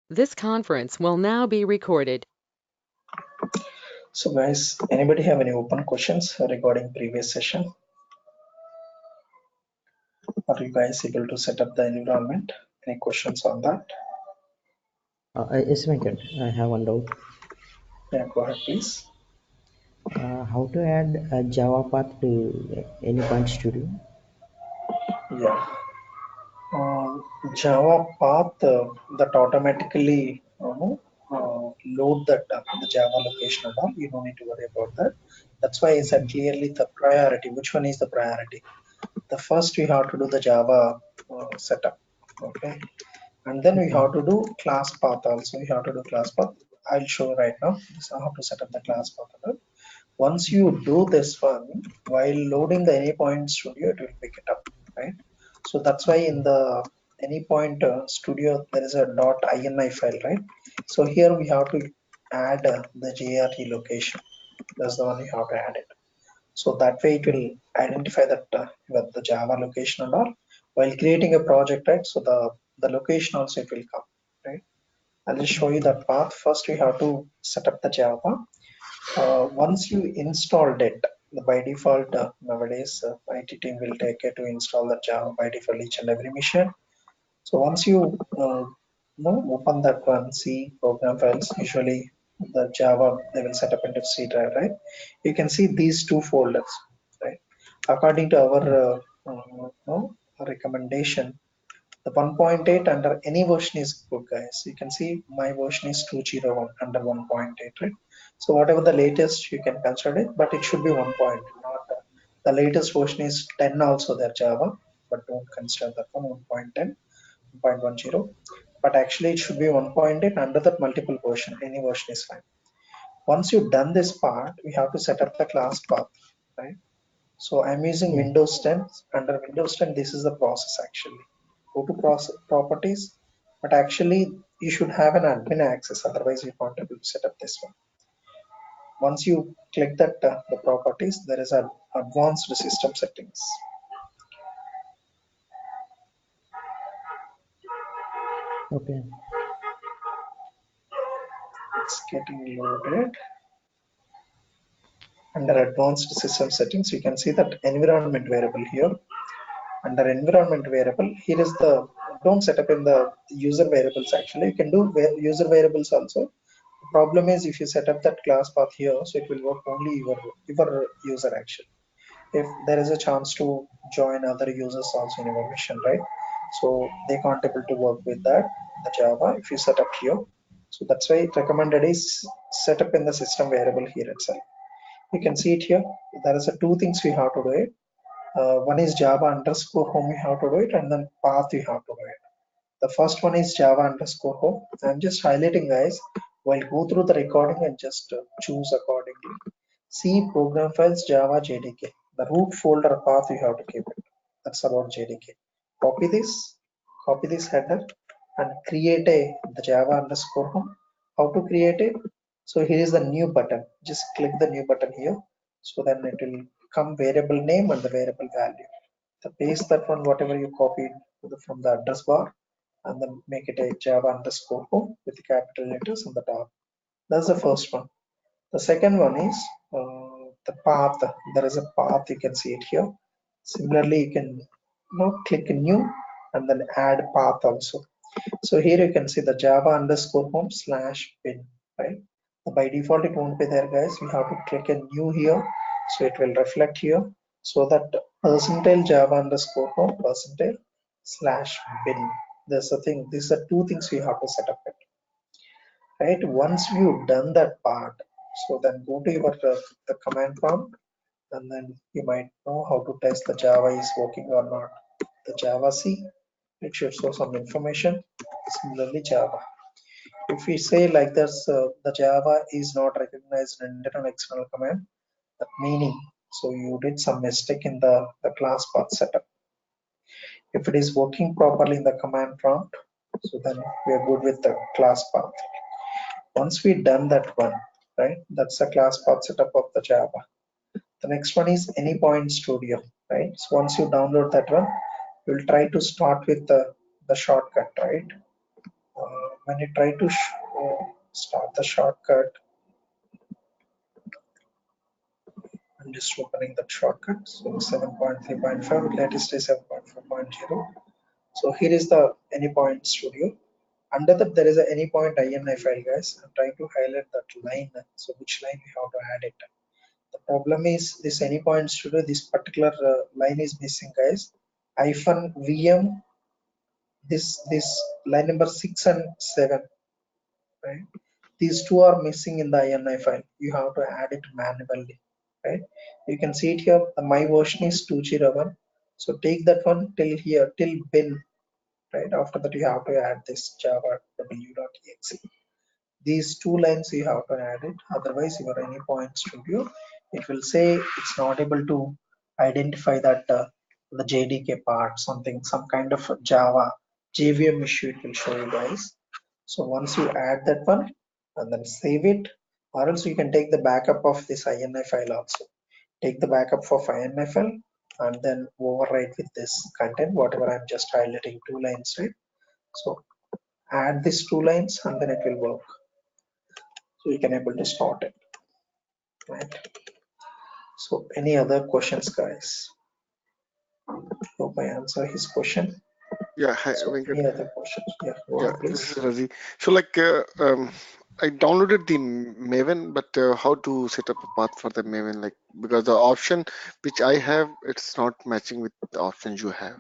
This conference will now be recorded. So guys, anybody have any open questions regarding previous session? Are you guys able to set up the environment? Any questions on that? Yes, Venkat, I have one doubt. Yeah, go ahead please. How to add a Java path to AnyPoint Studio? Yeah, Java path that automatically load that the Java location and all. You don't need to worry about that. That's why I said clearly the priority. Which one is the priority? The first we have to do the Java setup. Okay, and then we have to do class path also. We have to do class path. I'll show right now. This is how to set up the class path. Once you do this one, while loading the AnyPoint Studio, it will pick it up, right? So that's why in the AnyPoint Studio there is a .ini file, right? So here we have to add the JRE location. That's the one you have to add it. So that way it will identify that with the Java location and all while creating a project, right? So the location also it will come, right? I'll just show you that path. First we have to set up the Java. Once you installed it, by default nowadays IT team will take care to install the Java by default each and every machine. So once you open that one, see program files, usually the Java they will set up into C drive, right? You can see these two folders, right? According to our recommendation, the 1.8 under any version is good, guys. You can see my version is 201 under 1.8, right? So whatever the latest you can consider it, but it should be 1 point, not the latest version is 10 also there Java, but don't consider that one 1.10, 1.10. But actually it should be 1.8 under that multiple version. Any version is fine. Once you've done this part, we have to set up the class path, right? So I'm using Yes. Windows 10. Under Windows 10, this is the process actually. Go to process properties, but actually you should have an admin access, otherwise you can't able to set up this one. Once you click that the properties, there is an advanced system settings. Okay. It's getting loaded. Under advanced system settings, you can see that environment variable here. Under environment variable, here is the, don't set up in the user variables actually. You can do user variables also. The problem is if you set up that class path here, so it will work only your user actually. If there is a chance to join other users also in your mission, right? So they can't able to work with that, the Java, if you set up here. So that's why it recommended is set up in the system variable here itself. You can see it here. There is a two things we have to do it. One is Java underscore home you have to do it, and then path you have to do it. The first one is Java underscore home. I'm just highlighting, guys. While go through the recording and just choose accordingly. See program files Java JDK. The root folder path you have to keep it. That's about JDK. Copy this header, and create the Java underscore home. How to create it? So here is the new button. Just click the new button here. So then it will come variable name and the variable value. The paste that one whatever you copied from the address bar, and then make it a Java underscore home with capital letters on the top. That's the first one. The second one is the path. There is a path, you can see it here. Similarly, you can click new and then add path also. So here you can see the Java underscore home slash bin, right? By default, it won't be there, guys. We have to click a new here, so it will reflect here. So that percentile Java underscore home percentile slash bin. There's a thing. These are two things we have to set up it, right? Once you've done that part, so then go to your the command prompt, and then you might know how to test the Java is working or not. The Java C, it should show some information. Similarly, Java. If we say like this, the Java is not recognized in internal external command, that meaning, so you did some mistake in the class path setup. If it is working properly in the command prompt, so then we are good with the class path. Once we done that one, right, that's the class path setup of the Java. The next one is AnyPoint Studio, right? So once you download that one, you'll try to start with the shortcut, right? when you try to start the shortcut, I'm just opening that shortcut. So 7.3.5, latest is 7.4.0. So here is the AnyPoint Studio. Under that there is a AnyPoint INI file, guys. I'm trying to highlight that line. So which line we have to add it. The problem is this AnyPoint Studio, this particular line is missing, guys. -VM, this line number 6 and 7, right? These two are missing in the INI file. You have to add it manually, right? You can see it here. My version is 201. So take that one till here, till bin, right? After that, you have to add this java w.exe. These two lines you have to add it. Otherwise, your AnyPoint Studio, it will say it's not able to identify that the JDK part, something, some kind of Java JVM issue it will show you guys. So once you add that one and then save it, or else you can take the backup of this INI file also. Take the backup of INI file and then overwrite with this content, whatever I'm just highlighting, two lines, right? So add these two lines and then it will work. So you can able to start it, right? So any other questions, guys? Hope I answer his question. Yeah, hi, So Venkat. any other questions? Yeah, go Yeah, on, this please. is Razi. So like, I downloaded the Maven, but how to set up a path for the Maven? Like, because the option which I have, it's not matching with the options you have.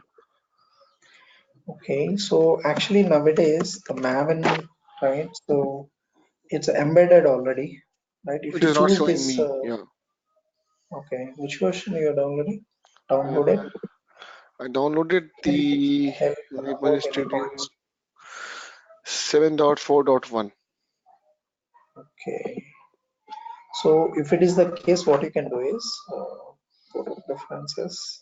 Okay, so actually nowadays the Maven, right? So it's embedded already, right? If It you is not choose showing this, me. Yeah, okay, which version you are downloading? uh, Downloaded. I downloaded Can you please the help AnyPoint about any Studio points? 7.4.1. Okay. So if it is the case, what you can do is go to preferences.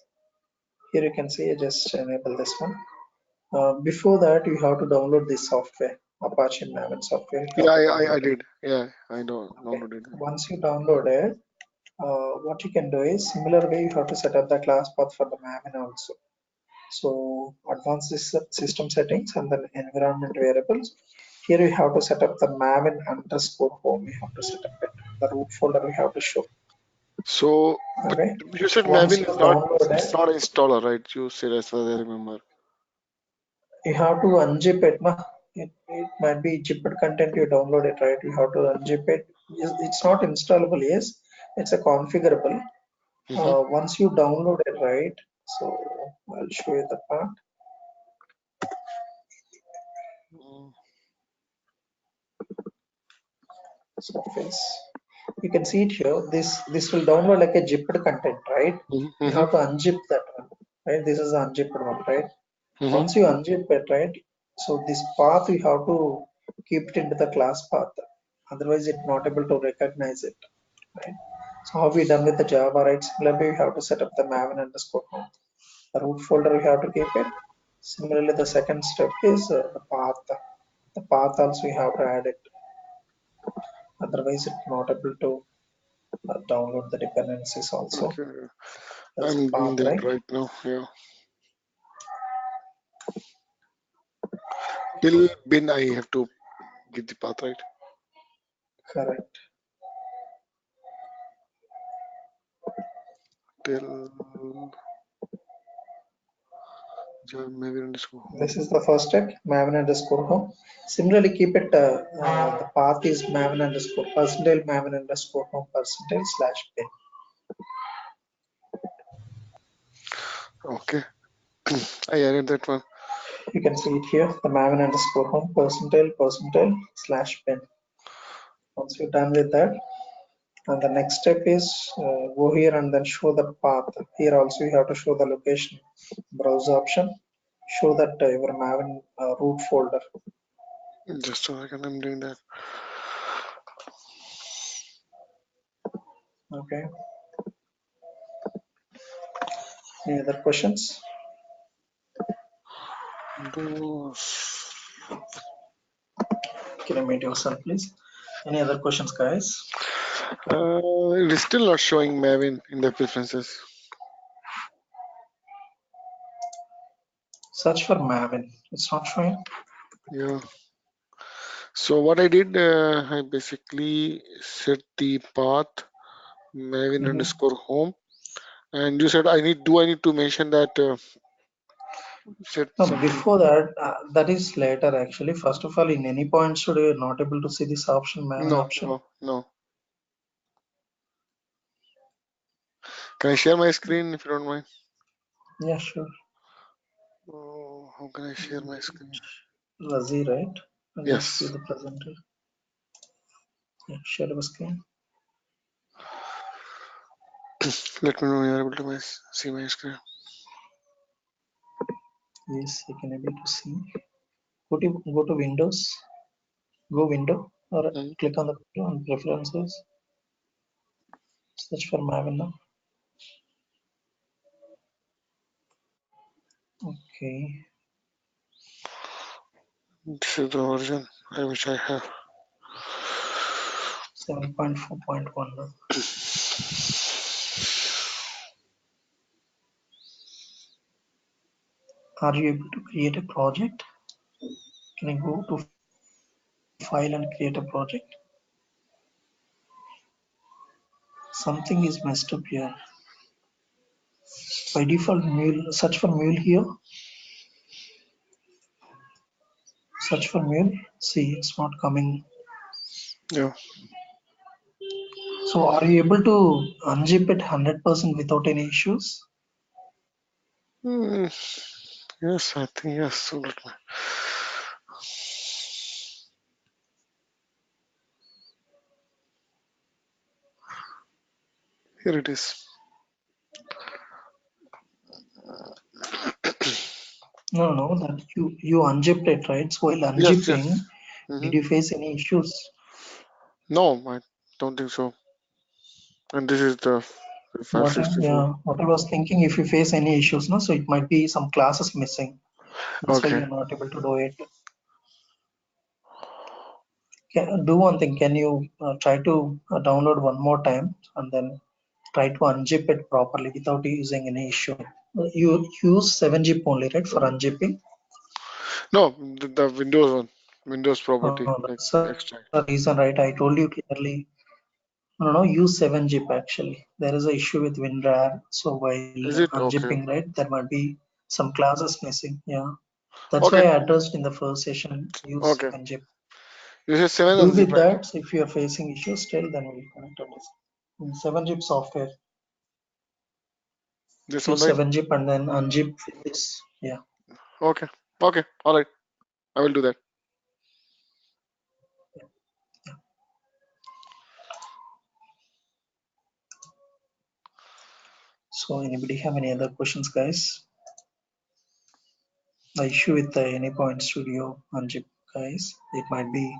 Here you can see just enable this one. Before that, you have to download this software, Apache Maven software. You Yeah, have to I download it. did. Yeah, I Okay. downloaded it. Once you download it, what you can do is similar way you have to set up the class path for the Maven also. So advanced system settings and then environment variables. Here you have to set up the Maven underscore home. You have to set up it. The root folder we have to show. So, but Okay. you said Once Maven you is not, download it, it's not an installer, right? You said as far as I remember. you have to unzip it. It might be zipped content you download it, right? You have to unzip it. It's not installable, yes. It's a configurable. Mm-hmm. Once you download it, right? So I'll show you the part. Surface. You can see it here. This will download like a zipped content, right? You Mm-hmm. have to unzip that one, right? This is the unzipped one, right? Mm-hmm. Once you unzip it, right? So this path you have to keep it into the class path. Otherwise, it's not able to recognize it, right? So how we done with the Java, right? Similarly, we have to set up the Maven underscore home. The root folder we have to keep it. Similarly, the second step is the path. The path also we have to add it. Otherwise, it's not able to download the dependencies also. Okay, That's the I'm doing path, that right? right now. Yeah. Till bin I have to give the path, right? Correct. Till Maven underscore This home. is the first step, Maven underscore home. Similarly, keep it, the path is Maven underscore percentile Maven underscore home percentile slash bin. Okay, I added that one. You can see it here, the Maven underscore home percentile slash bin. Once you're done with that, and the next step is go here and then show the path. Here also you have to show the location browser option. Show that your Maven root folder. Just a second, I'm doing that. Okay. Any other questions? Those. Can you mute yourself, please? Any other questions, guys? It is still not showing Maven in the preferences. Search for Maven. It's not showing. Yeah. So what I did, I basically set the path Maven underscore home, and you said I need to mention that set No, something? before that, that is later actually. First of all, in AnyPoint Studio, you're not able to see this option, Maven No, option. no, no. Can I share my screen if you don't mind? Yeah, sure. Oh, how can I share my screen? Razi, right? And you see Yes. the presenter. Yeah, share the screen. Let me know when you're able to see my screen. Yes, you can able to see. Go to Windows. Go window or Mm. click on the on preferences. Search for Maven now. Okay. This is the version I wish I have. 7.4.1 now. Are you able to create a project? Can you go to file and create a project? Something is messed up here. By default, Mule, search for Mule here. Search for Mule. See, it's not coming. Yeah. So are you able to unzip it 100% without any issues? Mm, yes, I think yes. So let me. Here it is. No, that you unzipped it, right? So while Yes, unzipping, yes. Hmm. did you face any issues? No, I don't think so. And this is the Yeah, 564. what I was thinking, if you face any issues, no, so it might be some classes missing. That's why Okay. you're not able to do it. Do one thing. Can you try to download one more time and then try to unzip it properly without using any issue? You use 7-zip only, right, for unzipping? No, the Windows one, Windows property, like That's the extract. reason, right? I told you clearly. No, use 7-zip actually. There is an issue with WinRAR. So while Is it okay? unzipping, right, there might be some classes missing. Yeah. That's why Okay, I addressed in the first session, use okay. 7-zip. You said 7 Do unzip, with right? that. If you are facing issues, still then we'll connect on this. In 7-zip software, This one, use right? 7-zip and then unzip with this. Yeah. Okay, okay, all right. I will do that. So anybody have any other questions, guys? The issue with the AnyPoint Studio unzip, guys, it might be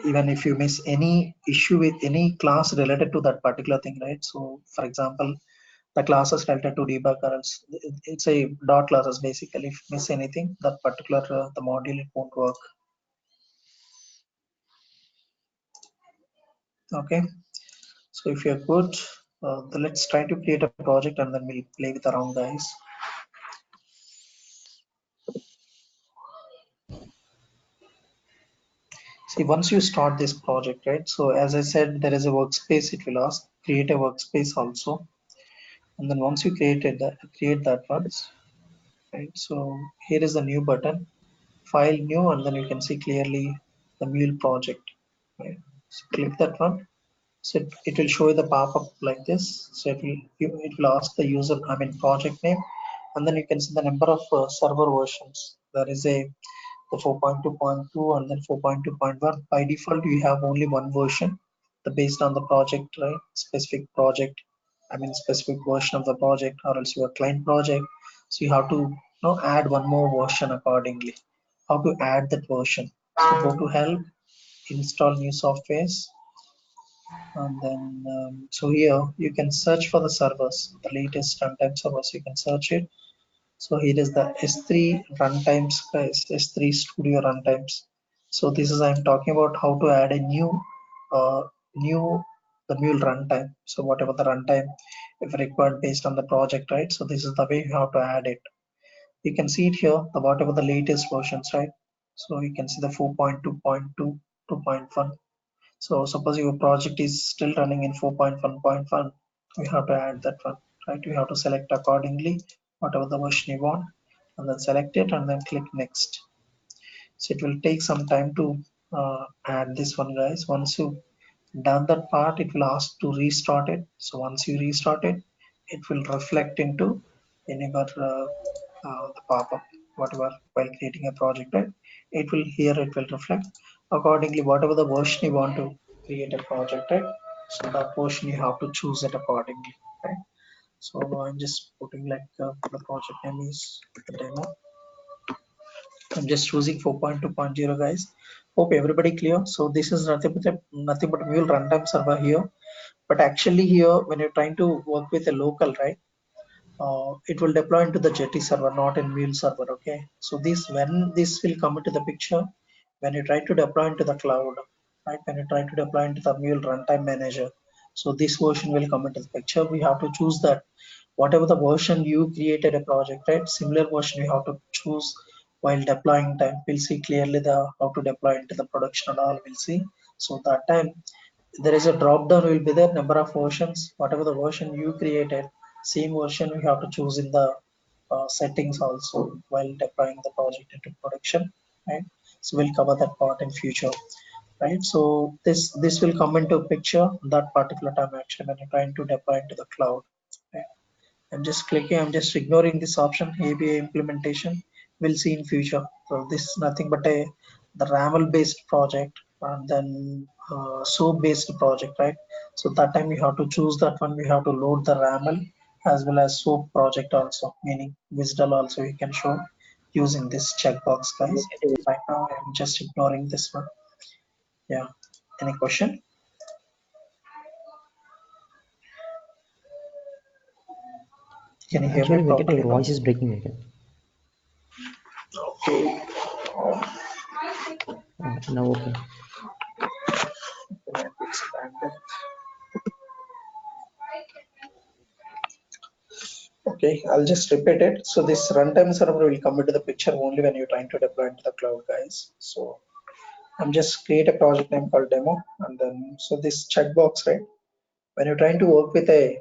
even if you miss any issue with any class related to that particular thing, right? So for example, the classes related to debug or else it's a dot classes basically. If you miss anything, that particular the module it won't work. Okay. So if you're good, then let's try to create a project and then we'll play with around, guys. See, once you start this project, right? So as I said, there is a workspace. It will ask create a workspace also, and then once you create that once, right? So here is the new button, file new, and then you can see clearly the Mule project, right? So click that one. So it will show you the pop-up like this. So it will ask the user, I mean project name, and then you can see the number of server versions. There is a the 4.2.2 and then 4.2.1. By default, you have only one version, the based on the project, right? Specific project, I mean specific version of the project, or else your client project. So you have to add one more version accordingly. How to add that version? So go to help, install new softwares, and then so here you can search for the servers, the latest runtime servers. You can search it. So here is the S3 runtimes, S3 Studio runtimes. So this is I'm talking about how to add a new the Mule runtime. So whatever the runtime if required based on the project, right? So this is the way you have to add it. You can see it here, the whatever the latest versions, right? So you can see the 4.2.2. 2.1. So suppose your project is still running in 4.1.1, we have to add that one, right? We have to select accordingly whatever the version you want, and then select it and then click next. So it will take some time to add this one, guys. Once you done that part, it will ask to restart it. So once you restart it, it will reflect into any the pop-up whatever while creating a project, right? It will here it will reflect accordingly whatever the version you want to create a project, right? So that version you have to choose it accordingly, right? So I'm just putting like the project name is the demo. I'm just choosing 4.2.0, guys. Hope everybody clear. So this is nothing but Mule runtime server here. But actually here, when you're trying to work with a local, right, it will deploy into the Jetty server, not in Mule server. Okay. So when this will come into the picture, when you try to deploy into the cloud, right? When you try to deploy into the Mule runtime manager, so this version will come into the picture. We have to choose that whatever the version you created a project, right? Similar version you have to choose while deploying time. We'll see clearly the how to deploy into the production and all. We'll see. So that time there is a drop down will be there number of versions, whatever the version you created, same version we have to choose in the settings also while deploying the project into production, right? So we'll cover that part in future, right? So this will come into picture that particular time action when you're trying to deploy into the cloud, right? I'm just ignoring this option, ABA implementation. We'll see in future. So this is nothing but the RAML based project and then SOAP based project, right? So that time we have to choose that one. We have to load the RAML as well as SOAP project also, meaning WSDL also you can show using this checkbox, guys. Right now I'm just ignoring this one. Yeah. Any question? Can you hear me Actually, Venkat, properly your now? voice is breaking, Venkat. Okay. Now, okay. Okay, I'll just repeat it. So this runtime server will come into the picture only when you're trying to deploy into the cloud, guys. So I'm just create a project name called demo, and then so this checkbox, right? When you're trying to work with a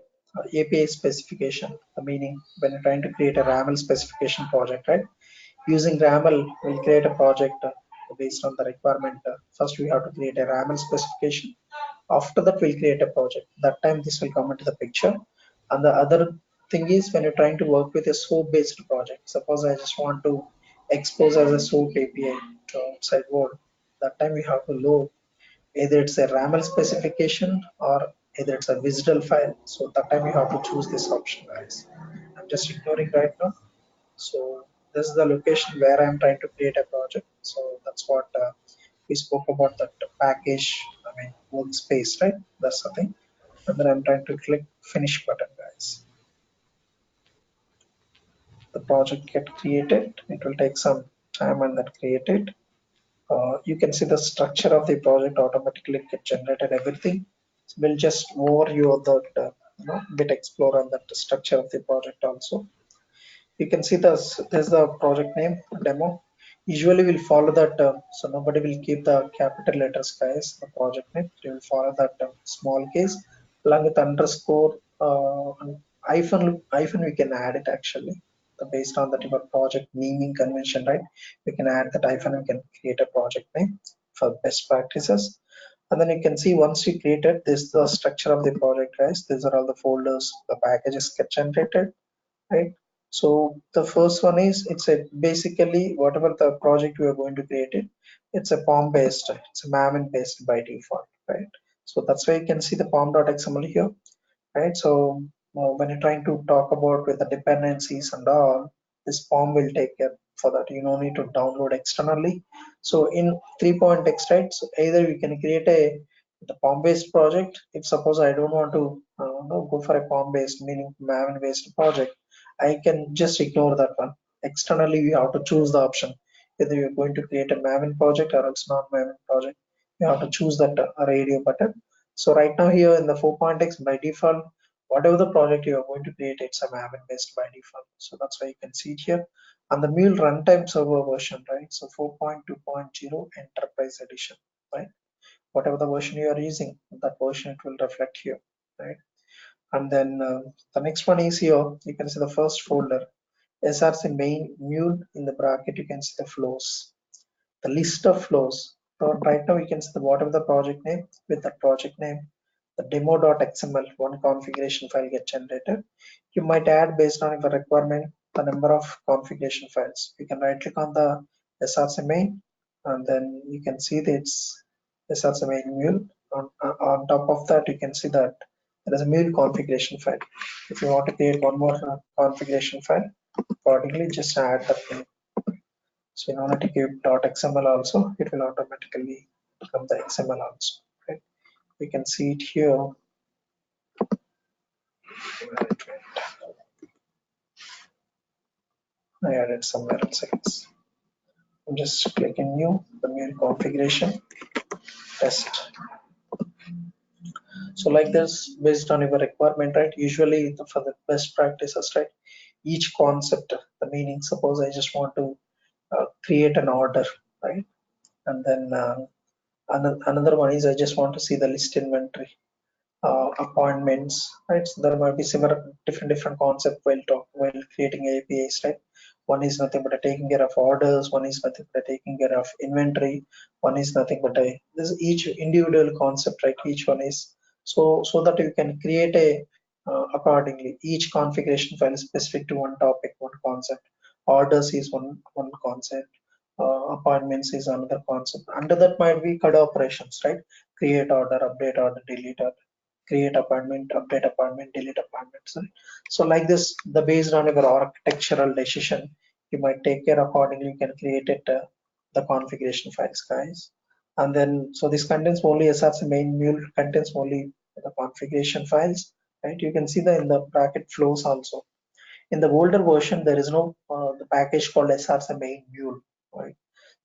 API specification, the meaning when you're trying to create a RAML specification project, right? Using RAML, we'll create a project based on the requirement. First, we have to create a RAML specification. After that, we'll create a project. That time, this will come into the picture. And the other thing is when you're trying to work with a SOAP-based project. Suppose I just want to expose as a SOAP API to outside world. That time, we have to load either it's a RAML specification or either it's a WSDL file. So that time, you have to choose this option, guys. I'm just ignoring right now. So this is the location where I'm trying to create a project. So that's what we spoke about, that package, I mean workspace, right? That's the thing. And then I'm trying to click finish button, guys. The project get created. It will take some time and that create it. You can see the structure of the project automatically get generated everything. So we'll just overview of that bit explore on that structure of the project also. You can see there's the project name demo. Usually we'll follow that so nobody will keep the capital letters, guys. The project name we will follow that small case along with underscore and hyphen we can add it actually. Based on that your project naming convention, right? We can add that hyphen, we can create a project name for best practices. And then you can see once you created this, the structure of the project, guys. These are all the folders, the packages get generated, right? So the first one is it's a basically whatever the project we are going to create it, it's a POM based, it's a Maven based by default, right? So that's why you can see the pom.xml here, right? So when you're trying to talk about with the dependencies and all, this POM will take care for that. You don't need to download externally. So in 3.x, right? So either we can create the POM based project. If suppose I don't want to go for a POM based, meaning Maven based project, I can just ignore that one. Externally, you have to choose the option. Whether you're going to create a Maven project or it's not Maven project, you have to choose that radio button. So right now here in the 4.x by default, whatever the project you are going to create, it's a Maven based by default. So that's why you can see it here. And the Mule runtime server version, right? So 4.2.0 enterprise edition, right? whatever the version you are using, that version it will reflect here, right? And then the next one is here. You can see the first folder, src main mule, in the bracket you can see the flows, the list of flows. So right now you can see the bottom of the project name. With that project name, the demo.xml, one configuration file get generated. You might add based on your requirement the number of configuration files. You can right click on the src main, and then you can see that it's src main mule. On top of that, you can see that there is a mule configuration file. If you want to create one more configuration file, accordingly just add that name. So in order to give .xml also, it will automatically become the XML also, right? We can see it here. I added somewhere else, I guess. I'm just clicking new, the new configuration, test. So like this, based on your requirement, right? Usually for the best practices, right? Each concept, the meaning, suppose I just want to create an order, right? And then another one is I just want to see the list inventory. Appointments, right? So there might be similar different concept while creating APIs, right? One is nothing but taking care of orders, one is nothing but taking care of inventory, one is nothing but this each individual concept, right? Each one is so that you can create a accordingly. Each configuration file is specific to one topic, one concept. Orders is one concept. Appointments is another concept. Under that might be CUD operations, right? Create order, update order, delete order, create appointment, update appointment, delete appointments. Right? So like this, the based on your architectural decision, you might take care accordingly. You can create it the configuration files, guys. And then so this contains only src main mule contains only the configuration files, right? You can see that in the bracket flows also. In the older version, there is no the package called src main mule, right?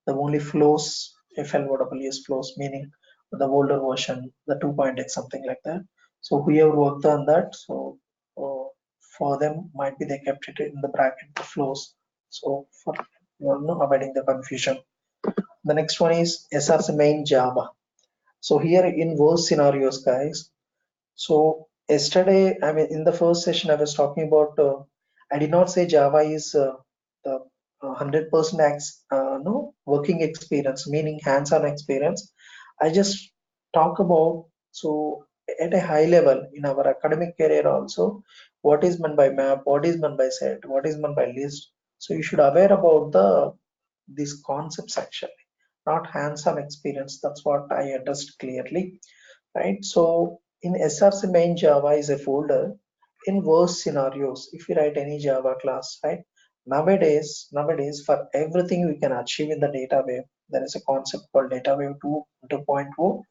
The only flows, FLOWS flows, meaning the older version, the 2.x, something like that. So whoever worked on that, so for them might be they kept it in the bracket, the flows. So for avoiding the confusion. The next one is src main Java. So here in those scenarios, guys, so yesterday, I mean, in the first session, I was talking about. I did not say Java is the 100% no working experience, meaning hands-on experience. I just talk about so at a high level in our academic career also, what is meant by map, what is meant by set, what is meant by list. So you should aware about these concepts actually, not hands-on experience. That's what I addressed clearly, right? So in src main Java is a folder. In worst scenarios, if you write any Java class, right? Nowadays, for everything we can achieve in the data wave, there is a concept called data wave 2.0.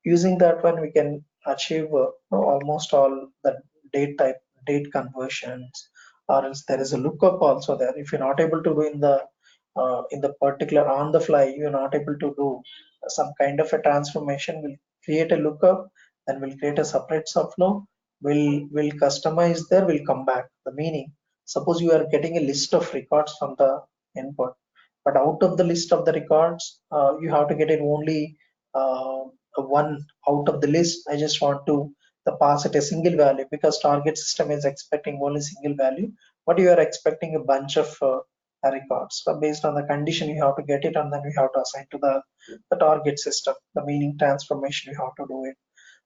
Using that one, we can achieve almost all the date conversions, or else there is a lookup also there. If you're not able to do in the particular on the fly, you're not able to do some kind of a transformation, we'll create a lookup, then we'll create a separate subflow, we'll customize there, we'll come back. The meaning, suppose you are getting a list of records from the input, but out of the list of the records, you have to get it only one out of the list. I just want to pass it a single value because target system is expecting only single value, but you are expecting a bunch of records. So based on the condition, you have to get it, and then we have to assign to the target system. The meaning transformation, you have to do it.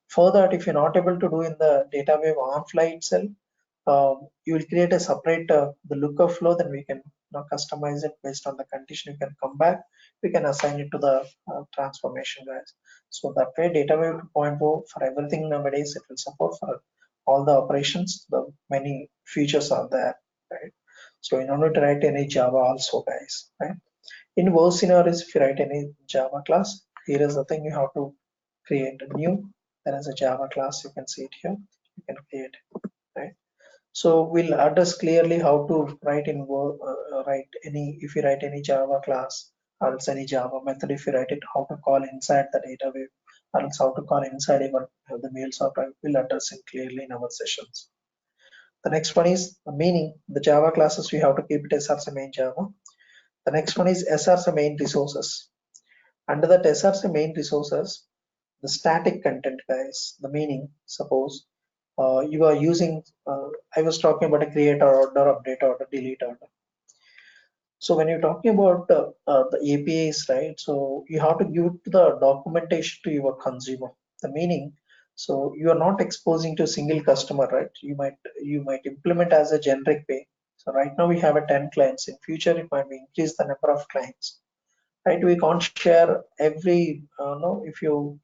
For that, if you're not able to do in the data wave on fly itself, you will create a separate the lookup flow. Then we can customize it based on the condition. You can come back. We can assign it to the transformation, guys. So that way, data wave 2.0 for everything nowadays it will support for all the operations. The many features are there, right? So in order to write any Java also, guys, right? In worst scenarios, if you write any Java class, here is the thing you have to create a new. There is a Java class. You can see it here. You can create it, right? So we'll address clearly how to write write any if you write any Java class or else any Java method. If you write it, how to call inside the data wave or else how to call inside even the Mule software. We'll address it clearly in our sessions. The next one is the meaning. The Java classes we have to keep it as src main Java. The next one is src main resources. Under that src main resources, the static content, guys. The meaning, suppose you are using, I was talking about a create order, update order, delete order. So when you're talking about the APIs, right? So you have to give the documentation to your consumer. The meaning, so you are not exposing to a single customer, right? You might implement as a generic way. So right now we have a 10 clients. In future, it might be increase the number of clients, right? We can't share every, no, if you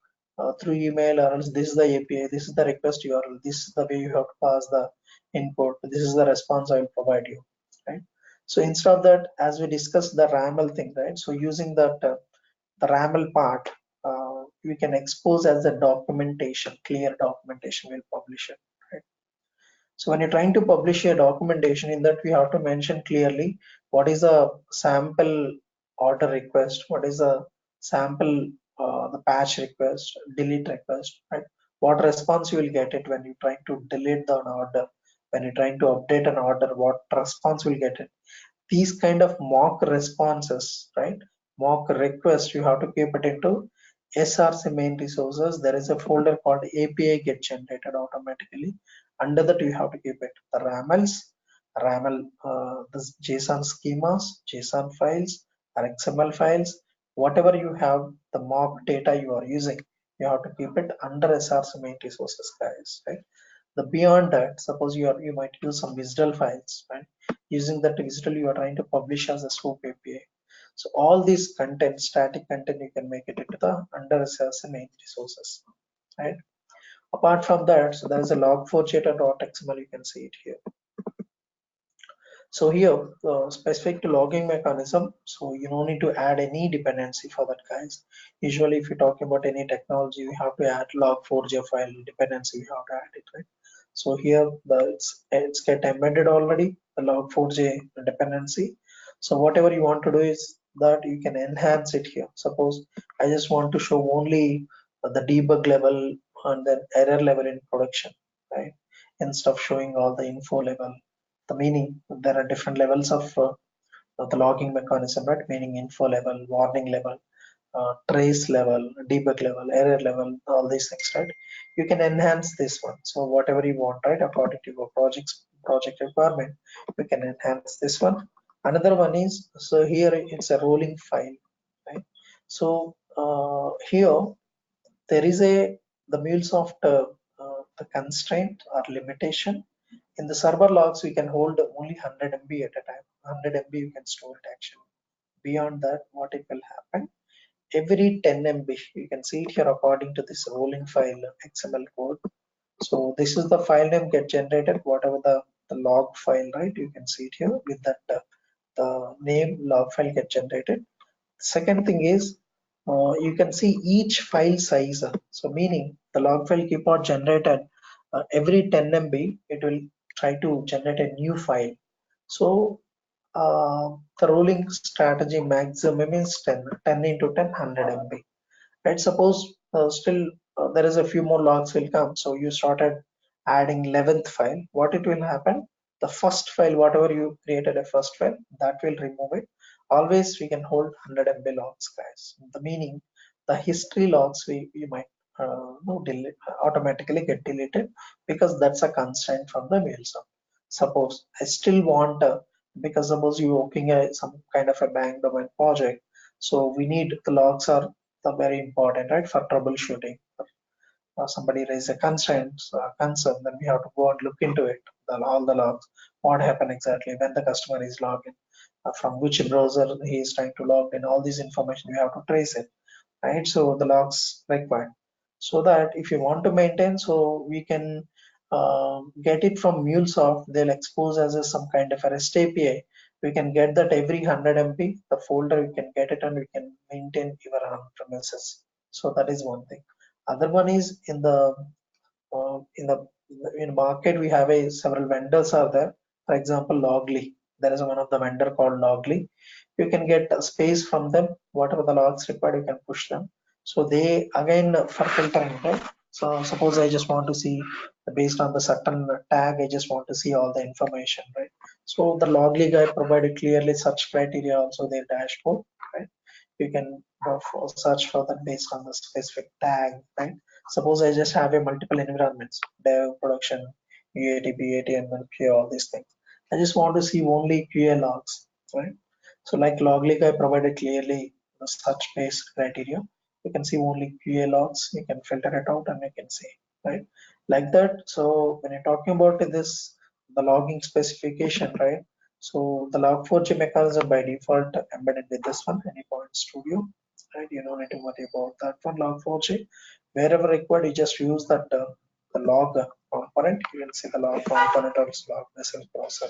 through email or else this is the API, this is the request URL, this is the way you have to pass the input, this is the response I will provide you, right? So instead of that, as we discussed the RAML thing, right? So using that the RAML part, we can expose as a documentation, clear documentation. We'll publish it, right? So when you're trying to publish a documentation, in that we have to mention clearly what is a sample order request, what is a sample the patch request, delete request, right? What response you will get it when you're trying to delete the order, when you're trying to update an order, what response will get it. These kind of mock responses, right? Mock requests, you have to keep it into SRC main resources. There is a folder called API get generated automatically. Under that, you have to keep it the RAML, this JSON schemas, JSON files, or XML files, whatever you have, the mock data you are using, you have to keep it under SRC main resources, guys, right? The beyond that, suppose you might use some visual files, right? Using that visual, you are trying to publish as a SOAP API. So all these content, static content, you can make it into the under SRC main resources, right? Apart from that, so there is a log4j.xml, you can see it here. So here, specific to logging mechanism, so you don't need to add any dependency for that, guys. Usually, if you talk about any technology, you have to add log4j file dependency, you have to add it, right? So here, it's get embedded already, the log4j dependency. So whatever you want to do is that you can enhance it here. Suppose I just want to show only the debug level and then error level in production, right? Instead of showing all the info level, the meaning, there are different levels of the logging mechanism, right? Meaning info level, warning level, trace level, debug level, error level, all these things, right? You can enhance this one. So whatever you want, right? According to your project requirement, we can enhance this one. Another one is, so here it's a rolling file, right? So here there is the MuleSoft the constraint or limitation. In the server logs, we can hold only 100 MB at a time. 100 MB you can store it actually. Beyond that, what it will happen? Every 10 MB, you can see it here according to this rolling file XML code. So this is the file name get generated, whatever the log file, right? You can see it here with that the name log file get generated. Second thing is you can see each file size. So meaning the log file keep on generated every 10 MB, it will try to generate a new file. So the rolling strategy maximum is 10 into 10, 100 MB. Right? Suppose still there is a few more logs will come. So you started adding 11th file. What it will happen? The first file, whatever you created a first file, that will remove it. Always we can hold 100 MB logs, guys. The meaning, the history logs we might no, delete, automatically get deleted because that's a constraint from the MuleSoft. Suppose I still want because suppose you're working some kind of a bank domain project, so we need the logs are very important, right? For troubleshooting, somebody raise a concern, then we have to go and look into it. All the logs, what happened exactly when the customer is logged in, from which browser he is trying to log in. All this information we have to trace it, right? So the logs required, so that if you want to maintain, so we can get it from MuleSoft. They'll expose as some kind of a REST API. We can get that every 100 MB, the folder we can get it and we can maintain your on premises. So that is one thing. Other one is in the in market we have several vendors are there. For example, Logly. There is one of the vendor called Logly. You can get a space from them. Whatever the logs required, you can push them. So they again for filtering, right? So suppose I just want to see based on the certain tag, I just want to see all the information, right? So the Logly guy provided clearly such criteria also their dashboard, right? You can search for that based on the specific tag, right? Suppose I just have a multiple environments, dev, production, UAT, BAT, and then QA, all these things. I just want to see only QA logs, right? So like logleak, I provided clearly the search based criteria. You can see only QA logs. You can filter it out and you can see, right? Like that. So when you're talking about this, the logging specification, right? So the log4j mechanism by default embedded with this one, AnyPoint Studio, right? You don't need to worry about that one log4j. Wherever required, you just use that the log component. You will see the log component or log message browser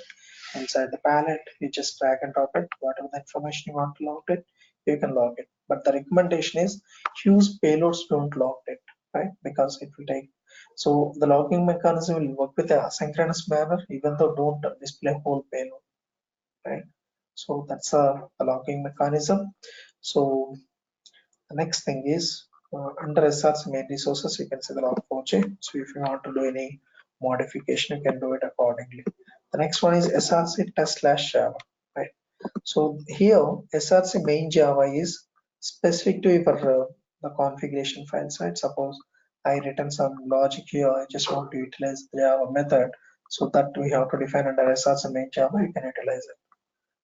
inside the palette. You just drag and drop it. Whatever the information you want to log it, you can log it. But the recommendation is use payloads, don't log it, right? Because it will take. So the logging mechanism will work with a asynchronous manner, even though don't display whole payload, right? So that's a logging mechanism. So the next thing is under SRC main resources, you can see the log4j. So if you want to do any modification, you can do it accordingly. The next one is SRC test slash Java, right? So here SRC main Java is specific to your the configuration files, right? Suppose I written some logic here, I just want to utilize the Java method, so that we have to define under SRC main Java, you can utilize it.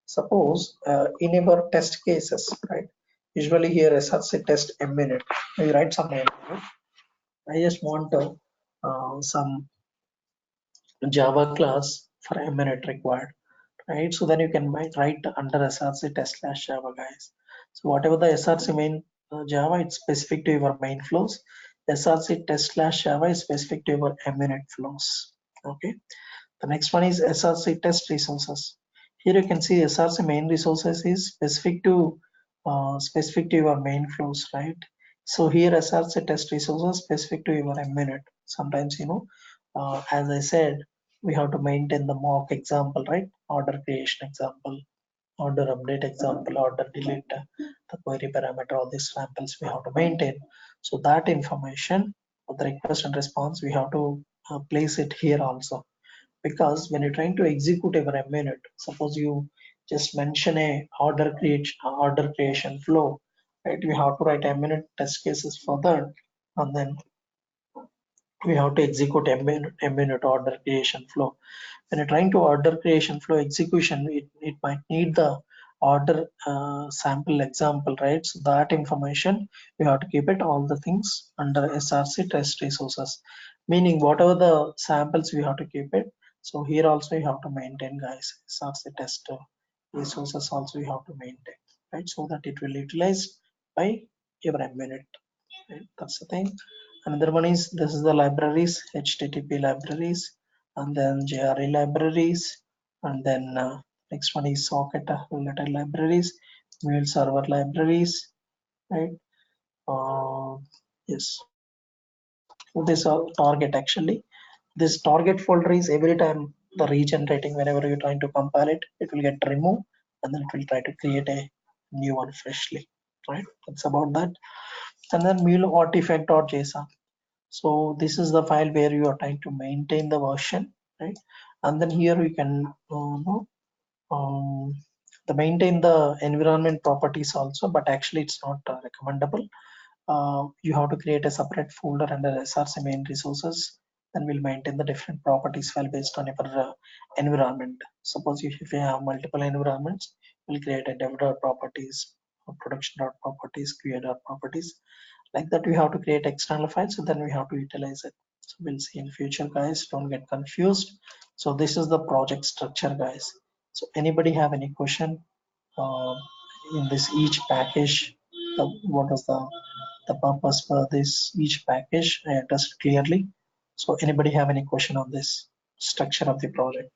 Suppose in our test cases, right? Usually here SRC test a minute. You write some minute. I just want some Java class for a minute required, right? So then you can write under SRC test slash Java, guys. So whatever the SRC main Java, it's specific to your main flows. SRC test slash Java is specific to your a minute flows. Okay. The next one is SRC test resources. Here you can see SRC main resources is specific to your main flows, right? So here SRC test resources specific to your minute. Sometimes as I said, we have to maintain the mock example, right? Order creation example, order update example, order delete the query parameter, all these samples we have to maintain. So that information of the request and response we have to place it here also, because when you're trying to execute over a minute, suppose you just mention a order creation flow, right? We have to write a minute test cases for that, and then we have to execute a minute order creation flow. When you're trying to order creation flow execution, it might need the order sample example, right? So that information we have to keep it all the things under SRC test resources, meaning whatever the samples we have to keep it. So here also you have to maintain, guys, SRC test resources also you have to maintain, right? So that it will utilize by every minute, right? That's the thing. Another one is this is the libraries, HTTP libraries, and then JRE libraries, and then next one is socket related libraries, Mule server libraries, right? Yes, so this target actually. This target folder is every time the regenerating, whenever you're trying to compile it, it will get removed and then it will try to create a new one freshly, right? That's about that. And then Mule artifact.json. So this is the file where you are trying to maintain the version, right? And then here we can the maintain the environment properties also, but actually it's not recommendable. You have to create a separate folder under SRC main resources, then we'll maintain the different properties file based on your environment. Suppose if you have multiple environments, we'll create a dev.properties, production.properties, QA.properties. Like that we have to create external files, so then we have to utilize it. So we'll see in future, guys, don't get confused. So this is the project structure, guys. So anybody have any question uh, in this each package, what was the purpose for this each package? I addressed clearly. So anybody have any question on this structure of the project?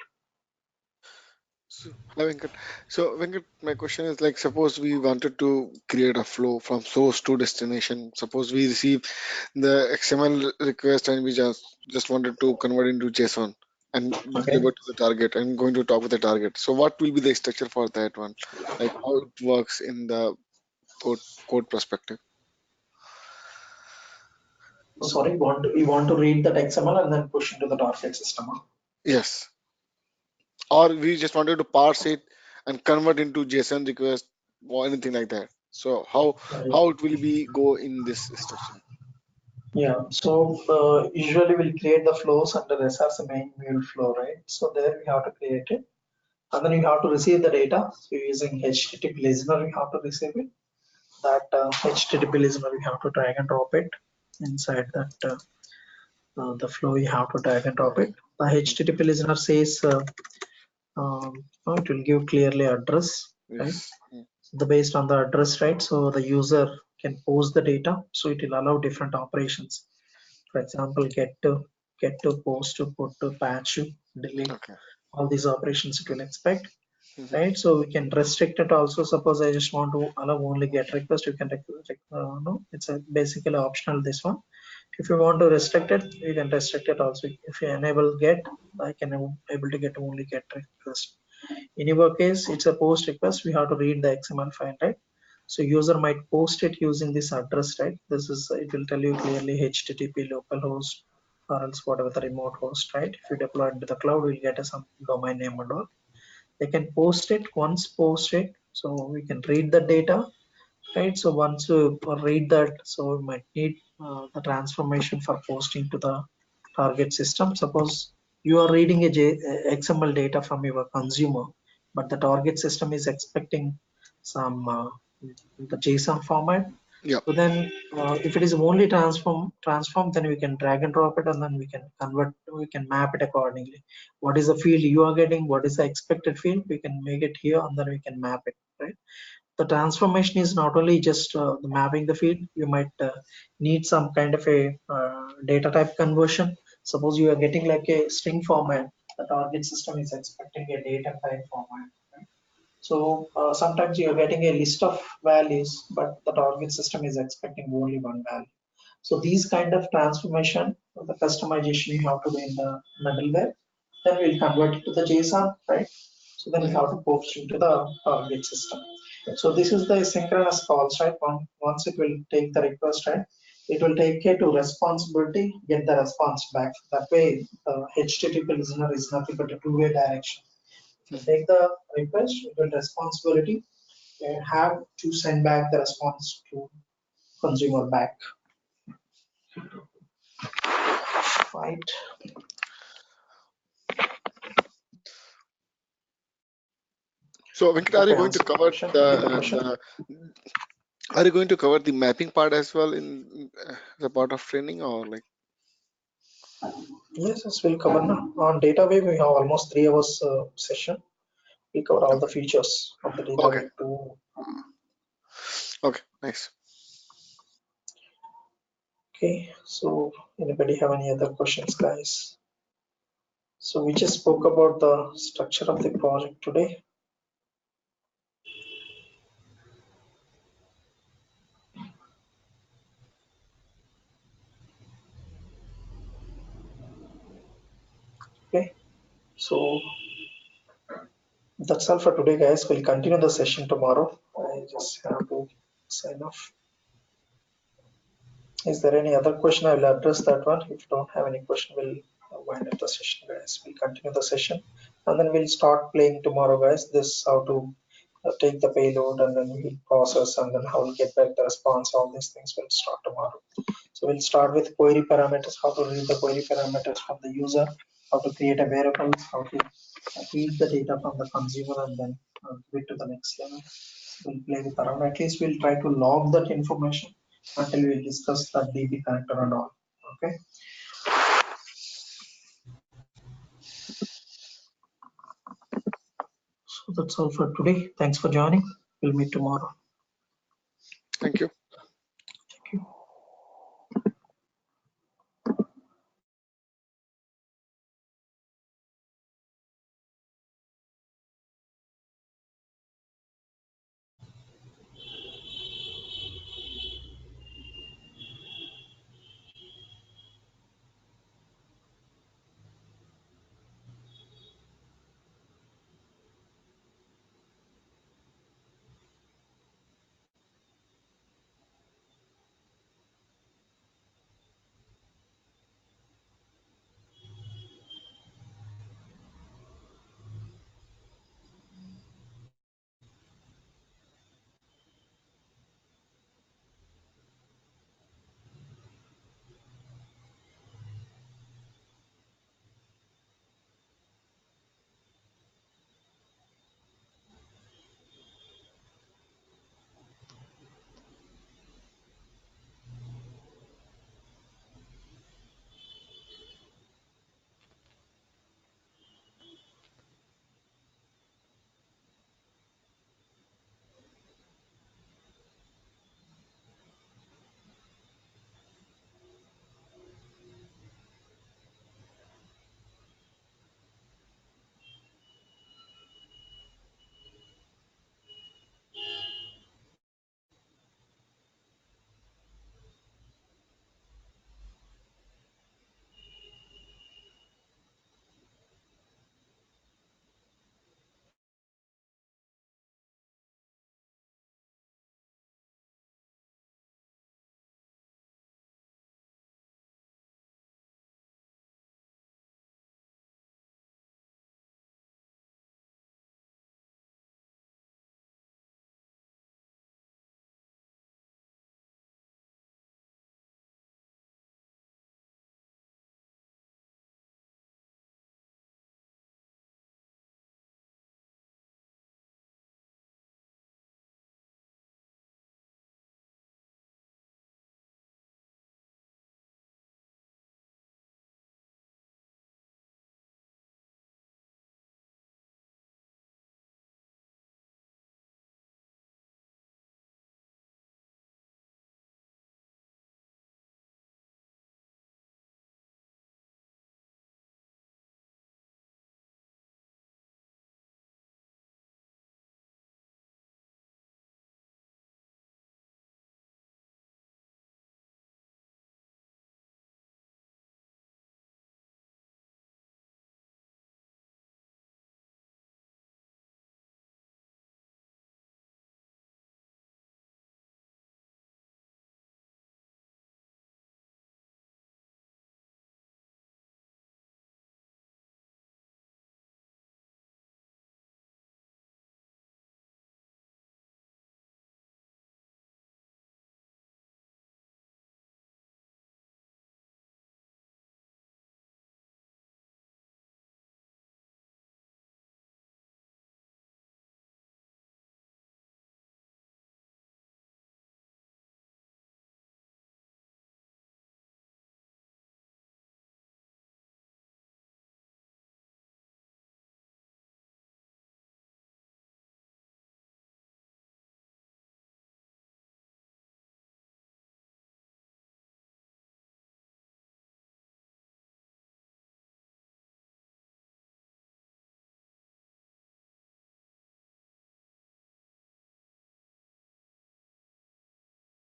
So, hi, Venkat. So, Venkat, my question is like, suppose we wanted to create a flow from source to destination. Suppose we receive the XML request and we just wanted to convert into JSON and Okay. deliver to the target and going to talk with the target. So, what will be the structure for that one? Like how it works in the code perspective? Sorry, we want to read that XML and then push into the target system. Yes. Or we just wanted to parse it and convert into JSON request or anything like that. So how it will be go in this structure? Yeah, so usually we'll create the flows under SR's main Mule flow, right? So there we have to create it, and then you have to receive the data. So using HTTP listener, we have to receive it. That HTTP listener, we have to drag and drop it inside that the flow. You have to drag and drop it. The HTTP listener says it will give clearly address, right? Yes. The based on the address, right? So the user can post the data. So it will allow different operations. For example, get to, post to, put to, patch to, delete. Okay. All these operations it will expect, Mhm. right? So we can restrict it also. Suppose I just want to allow only get request, you can no, it's a basically optional this one. If you want to restrict it, you can restrict it also. If you enable get, I can able to get only get request. In your case, it's a post request. We have to read the XML file, right? So user might post it using this address, right? This is, it will tell you clearly HTTP localhost or else whatever the remote host, right? If you deploy it to the cloud, we'll get some domain name and all. They can post it, once post it, so we can read the data, right? So once you read that, so we might need the transformation for posting to the target system. Suppose you are reading a XML data from your consumer, but the target system is expecting some the JSON format. Yeah. So then, if it is only transform, then we can drag and drop it, and then we can convert, we can map it accordingly. What is the field you are getting? What is the expected field? We can make it here, and then we can map it, right? The transformation is not only just the mapping the field. You might need some kind of a data type conversion. Suppose you are getting like a string format, the target system is expecting a data type format, right? So sometimes you are getting a list of values, but the target system is expecting only one value. So these kind of transformation, the customization you have to do in the middleware, then we'll convert it to the JSON, right? So then you have to post into the target system. So this is the synchronous calls, right? Once it will take the request, right? It will take care to responsibility, get the response back. That way, the HTTP listener is nothing but a two-way direction. It will Mhm. take the request, it will responsibility, and have to send back the response to consumer back, right? So Venkat, are Hope you I going to answered the cover question. Any other question? the are you going to cover the mapping part as well in the part of training, or like? Yes, yes, we'll cover now. On data wave, we have almost 3 hours session. We cover all the Okay. features of the data Okay. wave too. Okay. Nice. Okay, so anybody have any other questions, guys? So we just spoke about the structure of the project today. Okay, so that's all for today, guys. We'll continue the session tomorrow. I just have to sign off. Is there any other question? I will address that one. If you don't have any question, we'll wind up the session, guys. We'll continue the session, and then we'll start playing tomorrow, guys. This how to take the payload, and then we'll process, and then how we'll get back the response. All these things will start tomorrow. So we'll start with query parameters, how to read the query parameters from the user, how to create a variable, how to read the data from the consumer, and then give it to the next level. So we'll play with around. At least we'll try to log that information until we discuss the DB connector and all. Okay. So that's all for today. Thanks for joining. We'll meet tomorrow. Thank you.